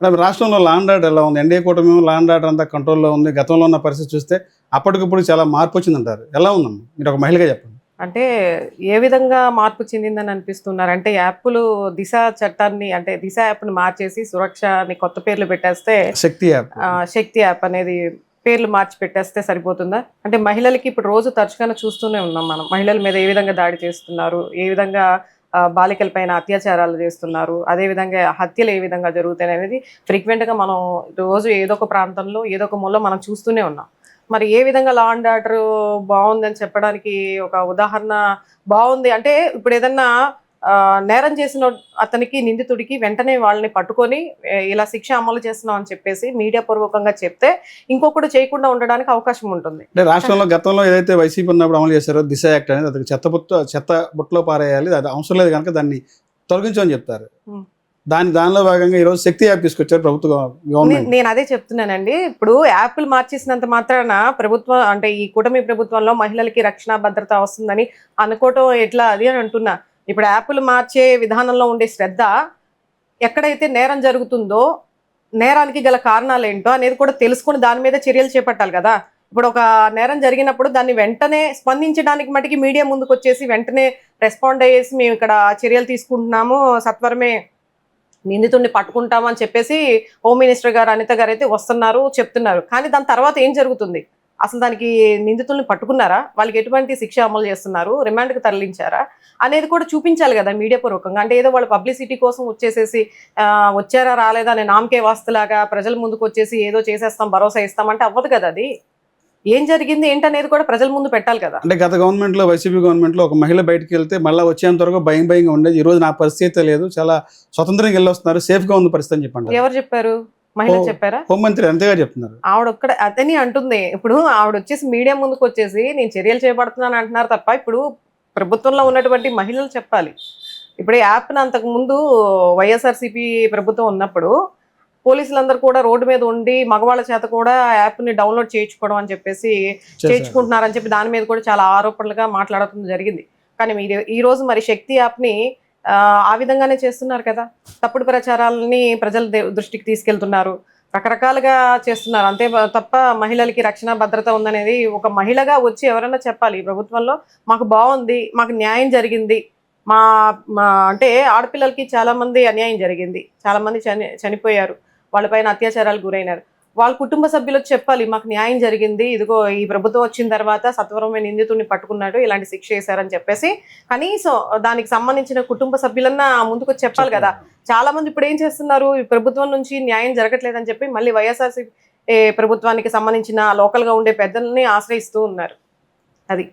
Madam రాష్ట్రంలో law and order ఎలా ఉంది? ఎన్డీఏ కూటమి లా అండ్ ఆర్డర్ అంతా కంట్రోల్‌లో ఉంది. గతంలో ఉన్న పరిస్థితి చూస్తే అప్పటికిప్పుడు చాలా మార్పు వచ్చిందంటారు. ఎలా ఉందమ్మా? మీరు ఒక మహిళగా చెప్పండి. అంటే ఏ విధంగా మార్పు చెందిందని అనిపిస్తున్నారు? అంటే యాప్‌లు దిశ చట్టాన్ని అంటే దిశ యాప్‌ని మార్చేసి సురక్ష అని కొత్త పేర్లు పెట్టేస్తే శక్తి యాప్. శక్తి యాప్ అనేది పేర్లు మార్చి పెట్టేస్తే సరిపోతుందా? అంటే మహిళలకి ఇప్పుడు రోజు తరచుగానే చూస్తూనే ఉన్నాం మనం. మహిళల మీద ఏ విధంగా దాడి చేస్తున్నారు? ఏ విధంగా బాలికల పైన అత్యాచారాలు చేస్తున్నారు? అదేవిధంగా హత్యలు ఏ విధంగా జరుగుతాయనేది ఫ్రీక్వెంట్‌గా మనం రోజు ఏదో ఒక ప్రాంతంలో, ఏదో ఒక మూలలో మనం చూస్తూనే ఉన్నాం. మరి ఏ విధంగా లా అండ్ ఆర్డర్ బావుందని చెప్పడానికి ఒక ఉదాహరణ బావుంది అంటే ఇప్పుడేదన్నా నేరం చేసిన అతనికి నిందితుడికి వెంటనే వాళ్ళని పట్టుకొని ఇలా శిక్ష అమలు చేస్తున్నాం అని చెప్పేసి మీడియా పూర్వకంగా చెప్తే ఇంకొకడు చేయకుండా ఉండడానికి అవకాశం ఉంటుంది. అంటే రాష్ట్రంలో గతంలో ఏదైతే వైసీపీ ఉన్నప్పుడు అమలు చేశారో దిశ యాక్ట్ అనేది అది చెత్త బుట్టలో పారేయాలి. అది అవసరం లేదు కనుక దాన్ని తొలగించమని చెప్తారు. హ్మ్. దానిలో భాగంగా ఈరోజు శక్తి యాప్ తీసుకొచ్చారు గవర్నమెంట్. నేను అదే చెప్తున్నానండి. ఇప్పుడు యాప్‌లు మార్చేసినంత మాత్రాన ప్రభుత్వం అంటే ఈ కూటమి ప్రభుత్వంలో మహిళలకి రక్షణ, భద్రత వస్తుందని అనుకోవటం ఎట్లా అది అని అంటున్నా. ఇప్పుడు యాప్‌లు మార్చే విధానంలో ఉండే శ్రద్ధ ఎక్కడైతే నేరం జరుగుతుందో, నేరానికి గల కారణాలేంటో అనేది కూడా తెలుసుకొని దాని మీద చర్యలు చేపట్టాలి గదా! ఇప్పుడు ఒక నేరం జరిగినప్పుడు దాన్ని వెంటనే స్పందించడానికి మటికి మీడియా ముందుకొచ్చేసి వెంటనే రెస్పాండ్ అయ్యేసి మేము ఇక్కడ చర్యలు తీసుకుంటున్నాము. సత్వరమే నిందితుడిని పట్టుకుంటాము అని చెప్పేసి హోమ్ మినిస్టర్ గారు అనిత గారు అయితే వస్తున్నారు, చెప్తున్నారు. కానీ దాని తర్వాత ఏం జరుగుతుంది? అసలు దానికి నిందితుల్ని పట్టుకున్నారా? వాళ్ళకి ఎటువంటి శిక్ష అమలు చేస్తున్నారు? రిమాండ్‌కి తరలించారా? అనేది కూడా చూపించాలి గదా! మీడియా పూర్వకంగా. అంటే ఏదో వాళ్ళు పబ్లిసిటీ కోసం వచ్చేసేసి వచ్చారా? రాలేదా? అనే నామకే వాస్తులాగా ప్రజల ముందుకొచ్చేసి ఏదో చేసేస్తాం, భరోసా ఇస్తాం అంటే అవ్వదు కదా అది. ఏం జరిగింది ఏంటనేది కూడా ప్రజల ముందు పెట్టాలి కదా! అంటే గత గవర్నమెంట్‌లో వైసీపీ గవర్నమెంట్‌లో ఒక మహిళ బయటికెళ్తే మళ్ళా వచ్చేంత వరకు భయంగా ఉండేది. ఈరోజు నా పరిస్థితే లేదు. చాలా స్వతంత్రంగా ఎళ్ళొస్తున్నారు. సేఫ్‌గా ఉంది పరిస్థితి అని చెప్పంటారు. ఎవరు చెప్పారు? మహిళ చెప్పారా? హోంమంత్రి అనిత గారు చెప్తున్నారు. ఆవిడొక్కడ అదని అంటుంది. ఇప్పుడు ఆవిడొచ్చేసి మీడియా ముందుకొచ్చేసి నేను చర్యలు చేపడుతున్నాను అంటున్నారు తప్ప, ఇప్పుడు ప్రభుత్వంలో ఉన్నటువంటి మహిళలు చెప్పాలి. ఇప్పుడు ఈ యాప్‌ని అంతకుముందు వైఎస్ఆర్‌సీపీ ప్రభుత్వం ఉన్నప్పుడు పోలీసులందరూ కూడా రోడ్డు మీద ఉండి మగవాళ్ళ చేత కూడా యాప్‌ని డౌన్‌లోడ్ చేయించుకోవడం అని చెప్పేసి చేశారు. చేయించుకుంటున్నారని చెప్పి దాని మీద కూడా చాలా ఆరోపణలుగా మాట్లాడటం జరిగింది. కానీ మీరు ఈరోజు మరి శక్తి యాప్‌ని ఆ విధంగానే చేస్తున్నారు కదా! తప్పుడు ప్రచారాలని ప్రజల దృష్టికి తీసుకెళ్తున్నారు. రకరకాలుగా చేస్తున్నారు. అంతే తప్ప మహిళలకి రక్షణ, భద్రత ఉందనేది ఒక మహిళగా వచ్చి ఎవరైనా చెప్పాలి. ఈ ప్రభుత్వంలో మాకు బావుంది. మాకు న్యాయం జరిగింది. మా మా అంటే ఆడపిల్లలకి చాలామంది అన్యాయం జరిగింది. చాలామంది చనిపోయారు. వాళ్ళపైన అత్యాచారాలకు గురైనారు. వాళ్ళ కుటుంబ సభ్యులకు చెప్పాలి. మాకు న్యాయం జరిగింది. ఇదిగో ఈ ప్రభుత్వం వచ్చిన తర్వాత సత్వరమైన నిందితుడిని పట్టుకున్నాడు. ఇలాంటి శిక్ష వేశారని చెప్పేసి కనీసం దానికి సంబంధించిన కుటుంబ సభ్యులన్నా ముందుకొచ్చి చెప్పాలి కదా! చాలా మంది ఇప్పుడు ఏం చేస్తున్నారు? ఈ ప్రభుత్వం నుంచి న్యాయం జరగట్లేదని చెప్పి మళ్ళీ వైఎస్ఆర్‌సీపీ ప్రభుత్వానికి సంబంధించిన లోకల్‌గా ఉండే పెద్దల్ని ఆశ్రయిస్తూ ఉన్నారు. అది.